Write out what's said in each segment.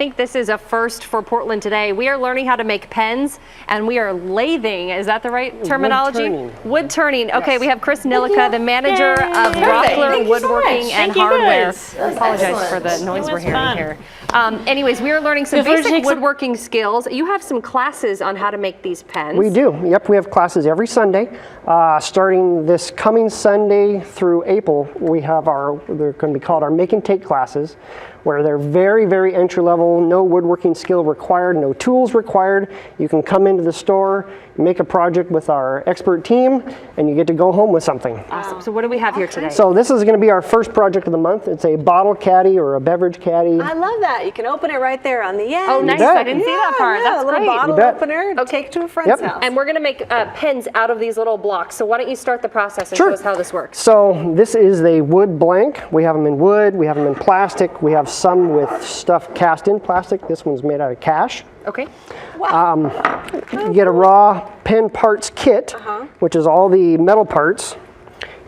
I think this is a first for Portland today. We are learning how to make pens, and we are lathing. Is that the right terminology? Wood turning. Okay, yes. We have Chris Nilica, the manager of Rockler Woodworking and Hardware. I apologize for the noise we're hearing here. Anyways, we are learning some basic woodworking skills. You have some classes on how to make these pens. We do. Yep, we have classes every Sunday. Starting this coming Sunday through April, we have they're going to be called our Make and Take classes, where they're very, very entry level, no woodworking skill required, no tools required. You can come into the store, make a project with our expert team, and you get to go home with something. Awesome. So what do we have here today? So this is going to be our first project of the month. It's a bottle caddy or a beverage caddy. I love that. You can open it right there on the end. Oh, nice. I didn't see that part. That's a little great. bottle opener to take to a friend's house. And we're going to make pens out of these little blocks. So why don't you start the process and show us how this works? So this is a wood blank. We have them in wood. We have them in plastic. We have some with stuff cast in plastic. This one's made out of cash. Okay. Wow. You get a raw pen parts kit, which is all the metal parts.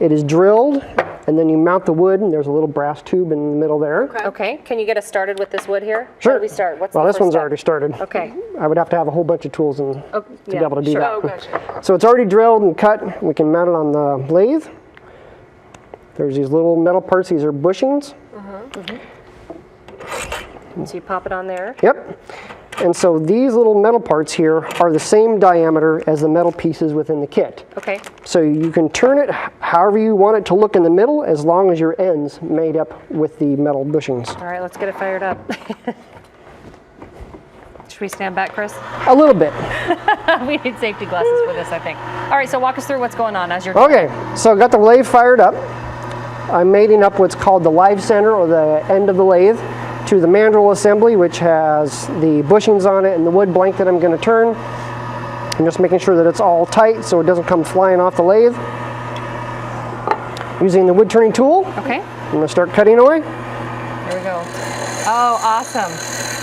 It is drilled, and then you mount the wood, and there's a little brass tube in the middle there. Okay. Can you get us started with this wood here? Sure. How do we start? What's well, the this first one's step? already started. Okay. I would have to have a whole bunch of tools to be able to do that. Oh, gotcha. So it's already drilled and cut. We can mount it on the lathe. There's these little metal parts. These are bushings. So you pop it on there. Yep. And so these little metal parts here are the same diameter as the metal pieces within the kit. Okay. So you can turn it however you want it to look in the middle, as long as your ends made up with the metal bushings. All right, let's get it fired up. Should we stand back, Chris? A little bit. We need safety glasses for this, I think. All right, so walk us through what's going on as you're Okay, so I got the lathe fired up. I'm mating up what's called the live center, or the end of the lathe, to the mandrel assembly, which has the bushings on it and the wood blank that I'm going to turn. I'm just making sure that it's all tight so it doesn't come flying off the lathe. Using the wood turning tool. Okay. I'm going to start cutting away. Here we go. Oh, awesome.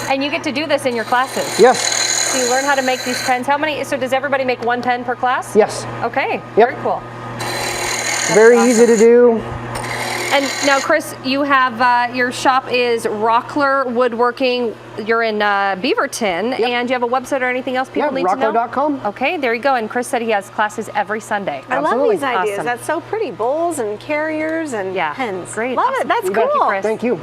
And you get to do this in your classes? Yes. So you learn how to make these pens. How many, so does everybody make one pen per class? Yes. Okay, Yep. very cool. Very easy to do. And now, Chris, you have, your shop is Rockler Woodworking. You're in Beaverton, and you have a website or anything else people need to know? Rockler.com. Okay, there you go. And Chris said he has classes every Sunday. I love these ideas. Awesome. That's so pretty. Bowls and carriers and pens. Great. Love it. That's cool. Thank you, Chris. Thank you.